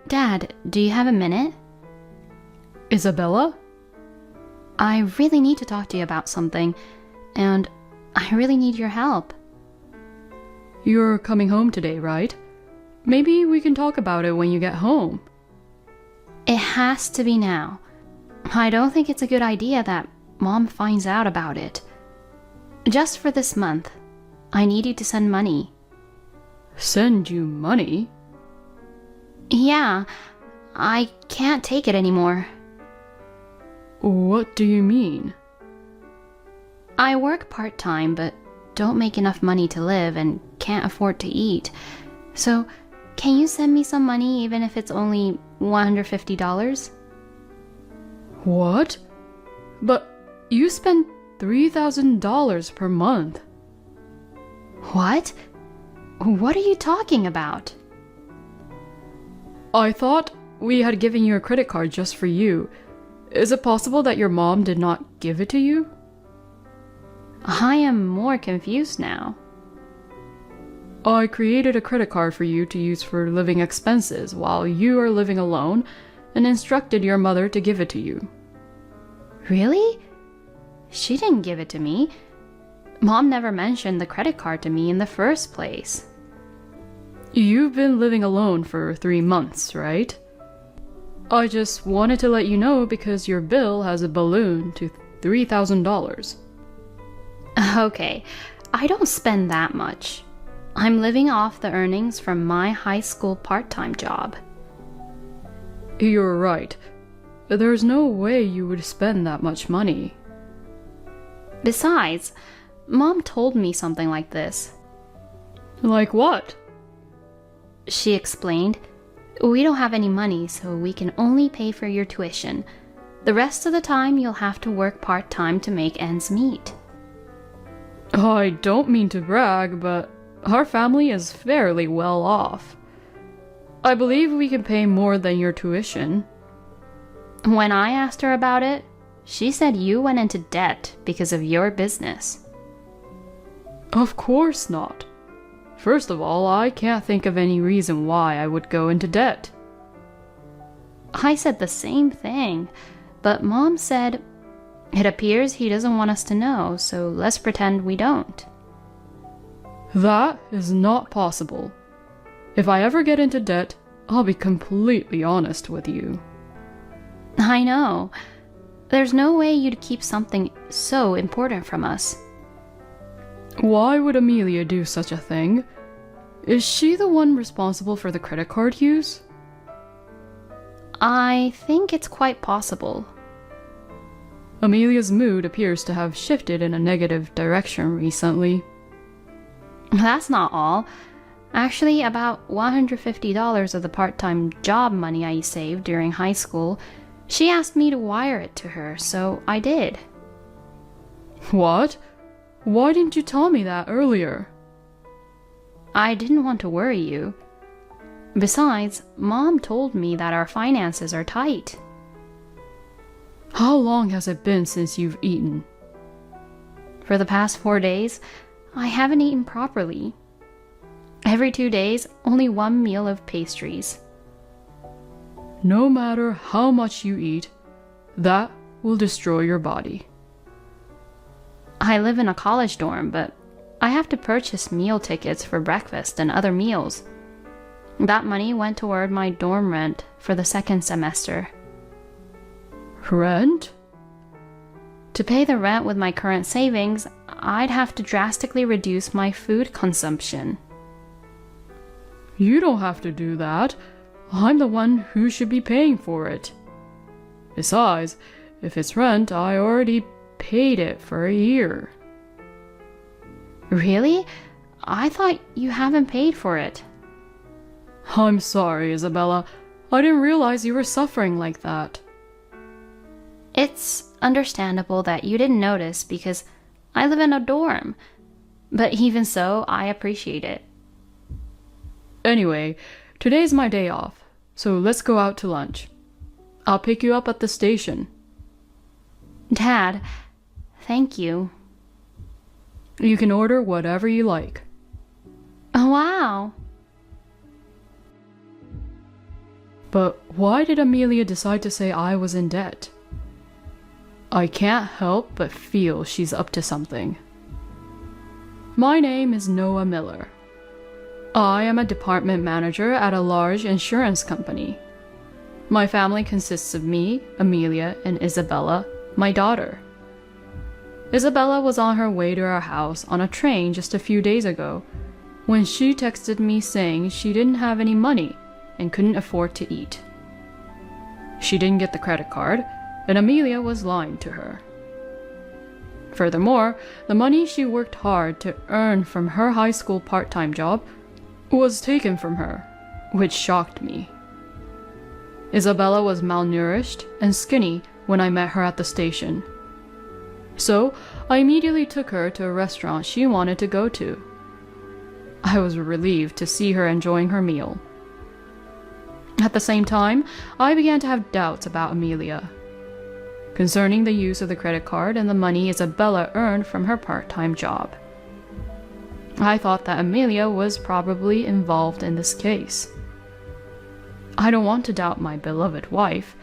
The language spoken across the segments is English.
Dad, do you have a minute? Isabella? I really need to talk to you about something, and I really need your help. You're coming home today, right? Maybe we can talk about it when you get home. It has to be now. I don't think it's a good idea that Mom finds out about it. Just for this month, I need you to send money. Send you money? Yeah, I can't take it anymore. What do you mean? I work part-time, but don't make enough money to live and can't afford to eat. So, can you send me some money even if it's only $150? What? But you spend $3,000 per month. What? What are you talking about? I thought we had given you a credit card just for you. Is it possible that your mom did not give it to you? I am more confused now. I created a credit card for you to use for living expenses while you are living alone and instructed your mother to give it to you. Really? She didn't give it to me. Mom never mentioned the credit card to me in the first place. You've been living alone for 3 months, right? I just wanted to let you know because your bill has a balloon to $3,000. Okay, I don't spend that much. I'm living off the earnings from my high school part-time job. You're right. There's no way you would spend that much money. Besides, Mom told me something like this. Like what? She explained, "We don't have any money, so we can only pay for your tuition. The rest of the time you'll have to work part-time to make ends meet." I don't mean to brag, but our family is fairly well off. I believe we can pay more than your tuition. When I asked her about it, she said you went into debt because of your business. Of course not. First of all, I can't think of any reason why I would go into debt. I said the same thing, but Mom said, "It appears he doesn't want us to know, so let's pretend we don't." That is not possible. If I ever get into debt, I'll be completely honest with you. I know. There's no way you'd keep something so important from us. Why would Amelia do such a thing? Is she the one responsible for the credit card use? I think it's quite possible. Amelia's mood appears to have shifted in a negative direction recently. That's not all. Actually, about $150 of the part-time job money I saved during high school, she asked me to wire it to her, so I did. What? Why didn't you tell me that earlier? I didn't want to worry you. Besides, Mom told me that our finances are tight. How long has it been since you've eaten? For the past 4 days, I haven't eaten properly. Every 2 days, only one meal of pastries. No matter how much you eat, that will destroy your body. I live in a college dorm, but I have to purchase meal tickets for breakfast and other meals. That money went toward my dorm rent for the second semester. Rent? To pay the rent with my current savings, I'd have to drastically reduce my food consumption. You don't have to do that. I'm the one who should be paying for it. Besides, if it's rent, I already paid it for a year. Really? I thought you haven't paid for it. I'm sorry, Isabella. I didn't realize you were suffering like that. It's understandable that you didn't notice because I live in a dorm. But even so, I appreciate it. Anyway, today's my day off, so let's go out to lunch. I'll pick you up at the station. Dad, thank you. You can order whatever you like. Oh, wow. But why did Amelia decide to say I was in debt? I can't help but feel she's up to something. My name is Noah Miller. I am a department manager at a large insurance company. My family consists of me, Amelia, and Isabella, my daughter. Isabella was on her way to our house on a train just a few days ago when she texted me saying she didn't have any money and couldn't afford to eat. She didn't get the credit card, and Amelia was lying to her. Furthermore, the money she worked hard to earn from her high school part-time job was taken from her, which shocked me. Isabella was malnourished and skinny when I met her at the station. So, I immediately took her to a restaurant she wanted to go to. I was relieved to see her enjoying her meal. At the same time, I began to have doubts about Amelia, concerning the use of the credit card and the money Isabella earned from her part-time job. I thought that Amelia was probably involved in this case. I don't want to doubt my beloved wife,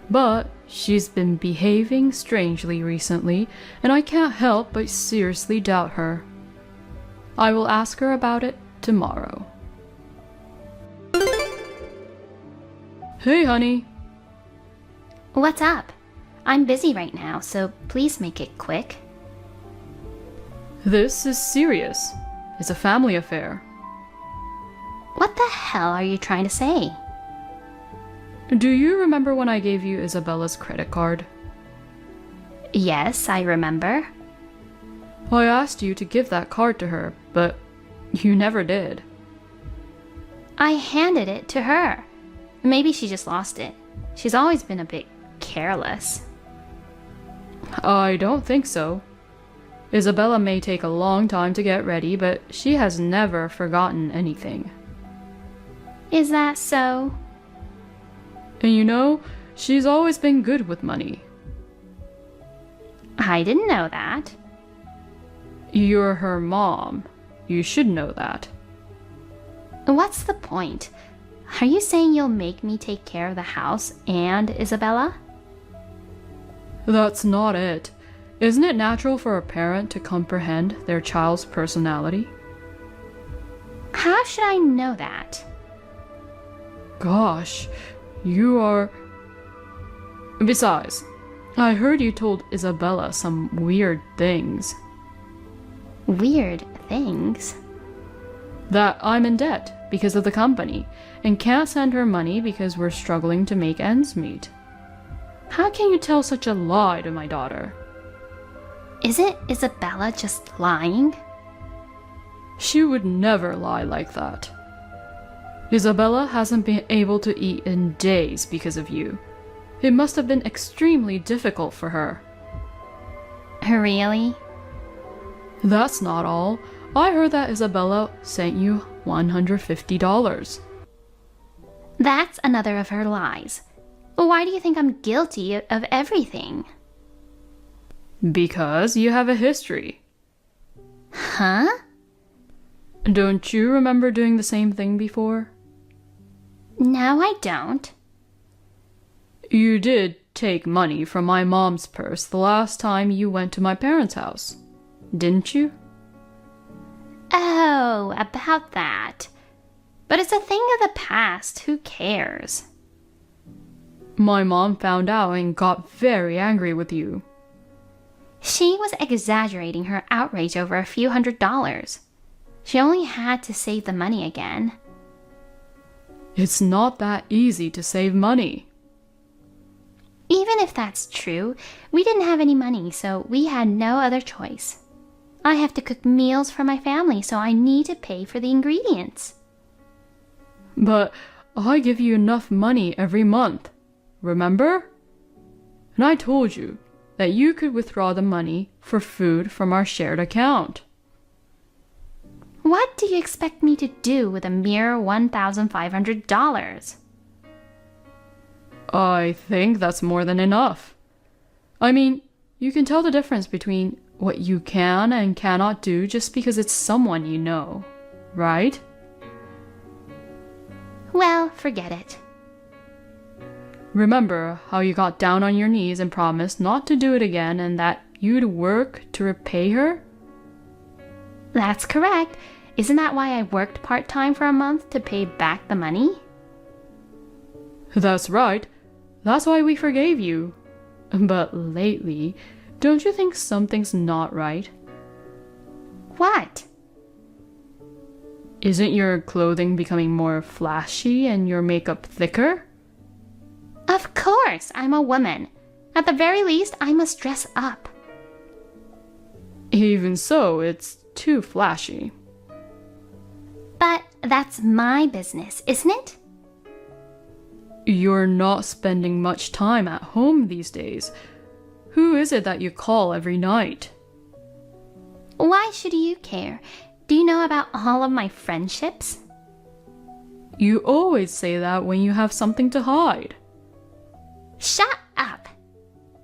but she's been behaving strangely recently, and I can't help but seriously doubt her. I will ask her about it tomorrow. Hey, honey. What's up? I'm busy right now, so please make it quick. This is serious. It's a family affair. What the hell are you trying to say? Do you remember when I gave you Isabella's credit card? Yes, I remember. I asked you to give that card to her, but you never did. I handed it to her. Maybe she just lost it. She's always been a bit careless. I don't think so. Isabella may take a long time to get ready, but she has never forgotten anything. Is that so? And you know, she's always been good with money. I didn't know that. You're her mom. You should know that. What's the point? Are you saying you'll make me take care of the house and Isabella? That's not it. Isn't it natural for a parent to comprehend their child's personality? How should I know that? Gosh, you are... Besides, I heard you told Isabella some weird things. Weird things? That I'm in debt because of the company and can't send her money because we're struggling to make ends meet. How can you tell such a lie to my daughter? Isn't Isabella just lying? She would never lie like that. Isabella hasn't been able to eat in days because of you. It must have been extremely difficult for her. Really? That's not all. I heard that Isabella sent you $150. That's another of her lies. Why do you think I'm guilty of everything? Because you have a history. Huh? Don't you remember doing the same thing before? No, I don't. You did take money from my mom's purse the last time you went to my parents' house, didn't you? Oh, about that. But it's a thing of the past. Who cares? My mom found out and got very angry with you. She was exaggerating her outrage over a few $100s. She only had to save the money again. It's not that easy to save money. Even if that's true, we didn't have any money, so we had no other choice. I have to cook meals for my family, so I need to pay for the ingredients. But I give you enough money every month, remember? And I told you that you could withdraw the money for food from our shared account. What do you expect me to do with a mere $1,500? I think that's more than enough. I mean, you can tell the difference between what you can and cannot do just because it's someone you know, right? Well, forget it. Remember how you got down on your knees and promised not to do it again and that you'd work to repay her? That's correct. Isn't that why I worked part-time for a month to pay back the money? That's right. That's why we forgave you. But lately, don't you think something's not right? What? Isn't your clothing becoming more flashy and your makeup thicker? Of course, I'm a woman. At the very least, I must dress up. Even so, it's too flashy. But that's my business, isn't it? You're not spending much time at home these days. Who is it that you call every night? Why should you care? Do you know about all of my friendships? You always say that when you have something to hide. Shut up!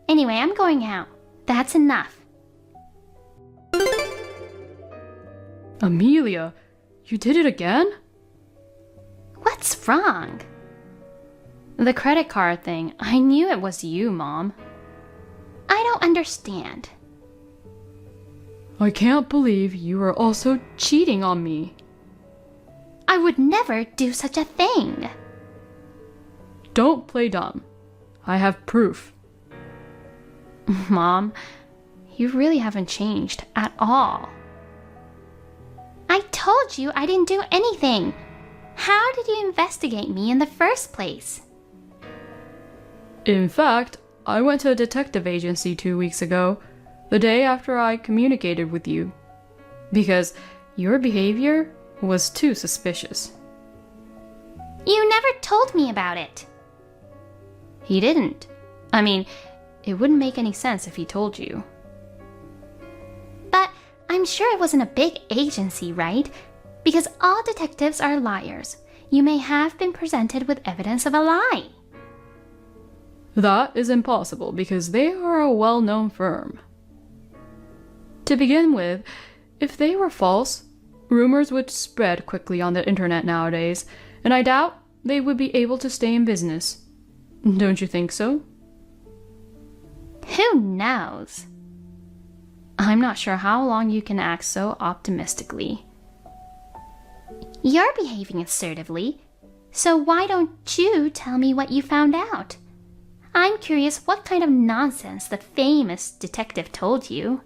Anyway, I'm going out. That's enough. Amelia, you did it again? What's wrong? The credit card thing. I knew it was you, Mom. I don't understand. I can't believe you are also cheating on me. I would never do such a thing. Don't play dumb. I have proof. Mom, you really haven't changed at all. I told you I didn't do anything. How did you investigate me in the first place? In fact, I went to a detective agency 2 weeks ago, the day after I communicated with you, because your behavior was too suspicious. You never told me about it. He didn't. I mean, it wouldn't make any sense if he told you. But I'm sure it wasn't a big agency, right? Because all detectives are liars. You may have been presented with evidence of a lie. That is impossible because they are a well-known firm. To begin with, if they were false, rumors would spread quickly on the internet nowadays, and I doubt they would be able to stay in business. Don't you think so? Who knows? I'm not sure how long you can act so optimistically. You're behaving assertively, so why don't you tell me what you found out? I'm curious what kind of nonsense the famous detective told you.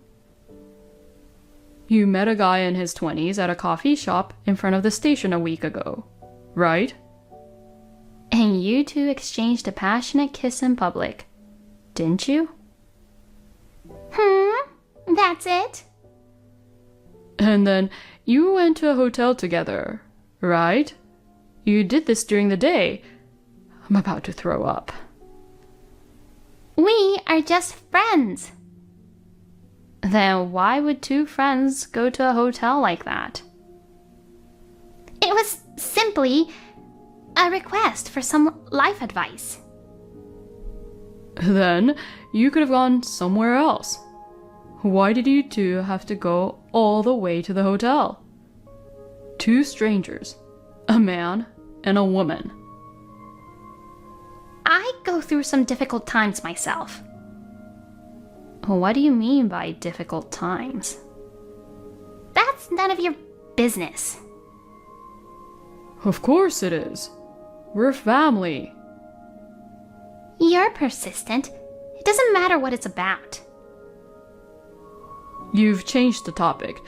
You met a guy in his 20s at a coffee shop in front of the station a week ago, right? And you two exchanged a passionate kiss in public, didn't you? That's it? And then you went to a hotel together, right? You did this during the day. I'm about to throw up. We are just friends. Then why would two friends go to a hotel like that? It was simply a request for some life advice. Then you could have gone somewhere else. Why did you two have to go all the way to the hotel? Two strangers, a man and a woman. I go through some difficult times myself. What do you mean by difficult times? That's none of your business. Of course it is. We're family. You're persistent. It doesn't matter what it's about. You've changed the topic.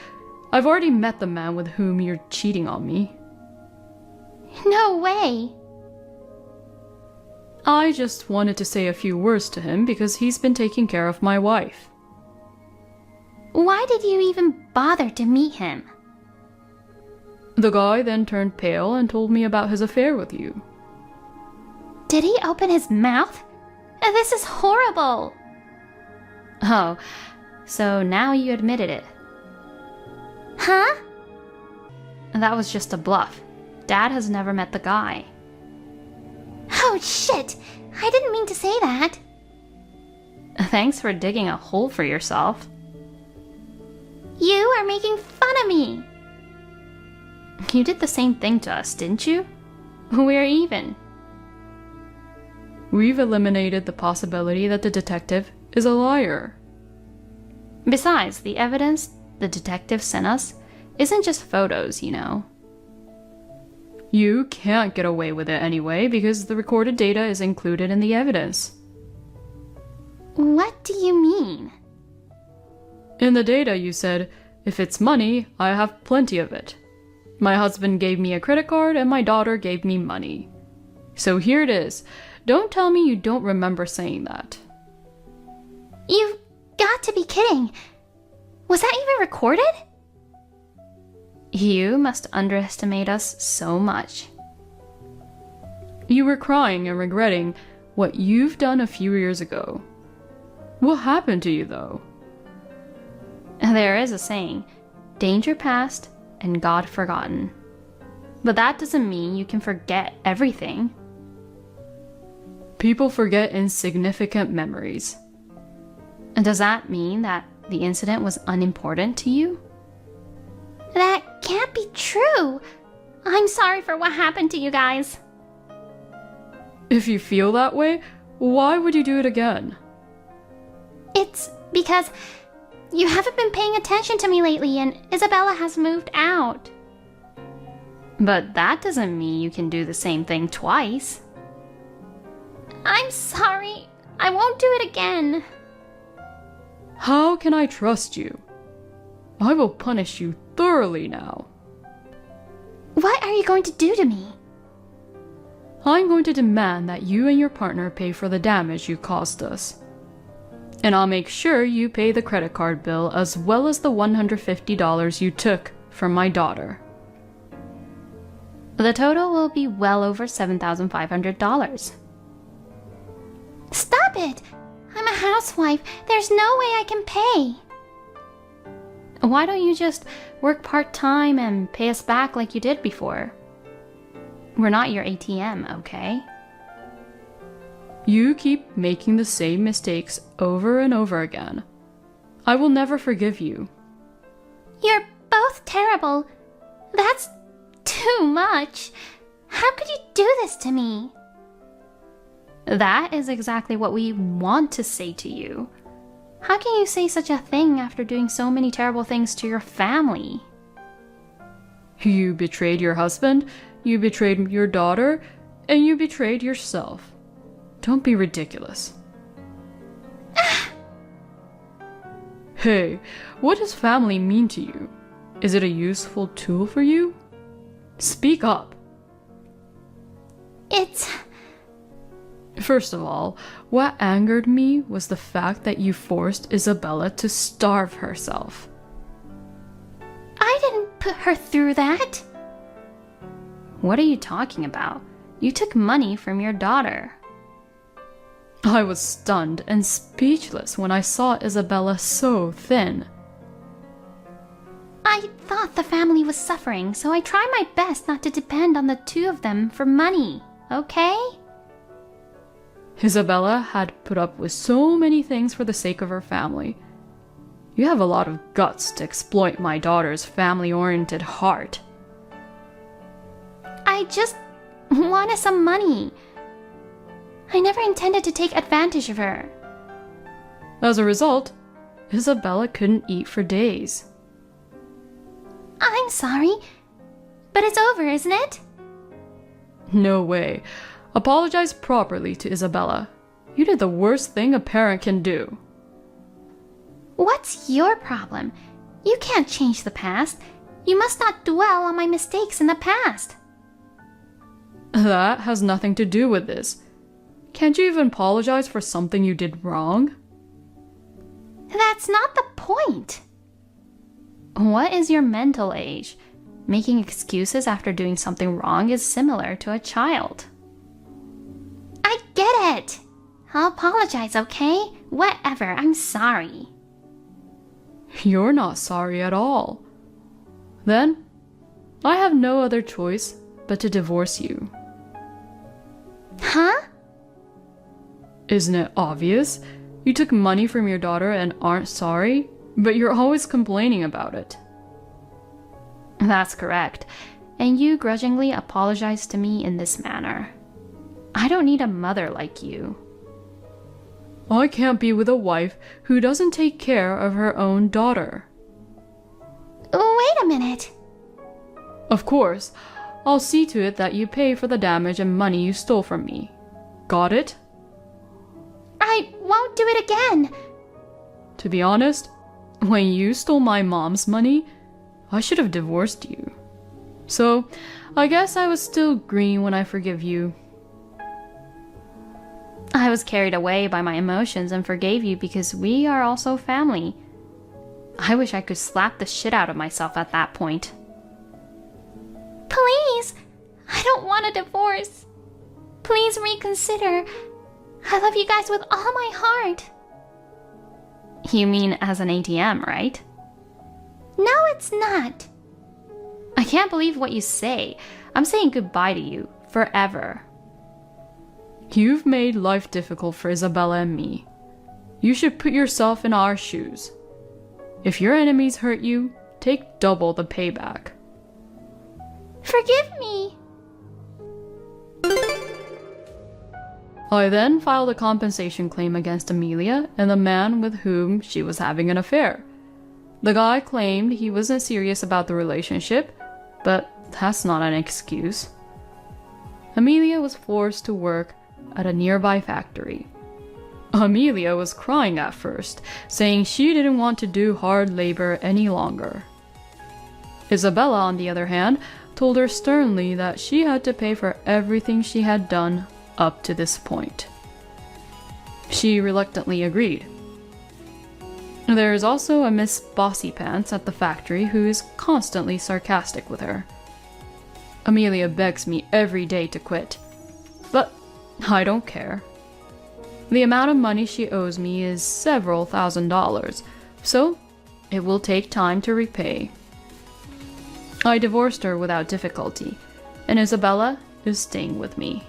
I've already met the man with whom you're cheating on me. No way. I just wanted to say a few words to him because he's been taking care of my wife. Why did you even bother to meet him? The guy then turned pale and told me about his affair with you. Did he open his mouth? This is horrible. Oh, so now you admitted it. Huh? That was just a bluff. Dad has never met the guy. Oh, shit! I didn't mean to say that. Thanks for digging a hole for yourself. You are making fun of me. You did the same thing to us, didn't you? We're even. We've eliminated the possibility that the detective is a liar. Besides, the evidence the detective sent us isn't just photos, you know. You can't get away with it anyway because the recorded data is included in the evidence. What do you mean? In the data, you said, if it's money, I have plenty of it. My husband gave me a credit card and my daughter gave me money. So here it is. Don't tell me you don't remember saying that. You've got to be kidding. Was that even recorded? You must underestimate us so much. You were crying and regretting what you've done a few years ago. What happened to you, though? There is a saying, danger past and God forgotten. But that doesn't mean you can forget everything. People forget insignificant memories. And does that mean that the incident was unimportant to you? That can't be true. I'm sorry for what happened to you guys. If you feel that way, why would you do it again? It's because you haven't been paying attention to me lately and Isabella has moved out. But that doesn't mean you can do the same thing twice. I'm sorry. I won't do it again. How can I trust you? I will punish you thoroughly now. What are you going to do to me? I'm going to demand that you and your partner pay for the damage you caused us. And I'll make sure you pay the credit card bill as well as the $150 you took from my daughter. The total will be well over $7,500. Stop it! I'm a housewife. There's no way I can pay. Why don't you just work part-time and pay us back like you did before? We're not your ATM, okay? You keep making the same mistakes over and over again. I will never forgive you. You're both terrible. That's too much. How could you do this to me? That is exactly what we want to say to you. How can you say such a thing after doing so many terrible things to your family? You betrayed your husband, you betrayed your daughter, and you betrayed yourself. Don't be ridiculous. Hey, what does family mean to you? Is it a useful tool for you? Speak up. It's... First of all, what angered me was the fact that you forced Isabella to starve herself. I didn't put her through that. What are you talking about? You took money from your daughter. I was stunned and speechless when I saw Isabella so thin. I thought the family was suffering, so I tried my best not to depend on the two of them for money, okay? Isabella had put up with so many things for the sake of her family. You have a lot of guts to exploit my daughter's family-oriented heart. I just wanted some money. I never intended to take advantage of her. As a result, Isabella couldn't eat for days. I'm sorry, but it's over, isn't it? No way. Apologize properly to Isabella. You did the worst thing a parent can do. What's your problem? You can't change the past. You must not dwell on my mistakes in the past. That has nothing to do with this. Can't you even apologize for something you did wrong? That's not the point. What is your mental age? Making excuses after doing something wrong is similar to a child. I get it. I'll apologize, okay? Whatever, I'm sorry. You're not sorry at all. Then, I have no other choice but to divorce you. Huh? Isn't it obvious? You took money from your daughter and aren't sorry, but you're always complaining about it. That's correct. And you grudgingly apologized to me in this manner. I don't need a mother like you. I can't be with a wife who doesn't take care of her own daughter. Wait a minute. Of course, I'll see to it that you pay for the damage and money you stole from me. Got it? I won't do it again. To be honest, when you stole my mom's money, I should have divorced you. So, I guess I was still green when I forgive you. I was carried away by my emotions and forgave you because we are also family. I wish I could slap the shit out of myself at that point. Please! I don't want a divorce. Please reconsider. I love you guys with all my heart. You mean as an ATM, right? No, it's not. I can't believe what you say. I'm saying goodbye to you forever. You've made life difficult for Isabella and me. You should put yourself in our shoes. If your enemies hurt you, take double the payback. Forgive me. I then filed a compensation claim against Amelia and the man with whom she was having an affair. The guy claimed he wasn't serious about the relationship, but that's not an excuse. Amelia was forced to work at a nearby factory. Amelia was crying at first, saying she didn't want to do hard labor any longer. Isabella, on the other hand, told her sternly that she had to pay for everything she had done up to this point. She reluctantly agreed. There is also a Miss Bossy Pants at the factory who is constantly sarcastic with her. Amelia begs me every day to quit, but I don't care. The amount of money she owes me is several $1,000s, so it will take time to repay. I divorced her without difficulty, and Isabella is staying with me.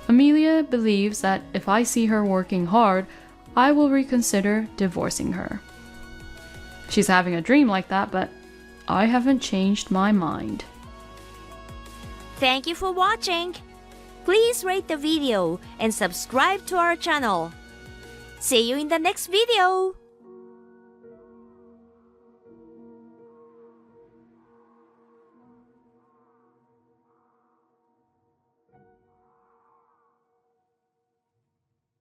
Amelia believes that if I see her working hard, I will reconsider divorcing her. She's having a dream like that, but I haven't changed my mind. Thank you for watching. Please rate the video and subscribe to our channel. See you in the next video.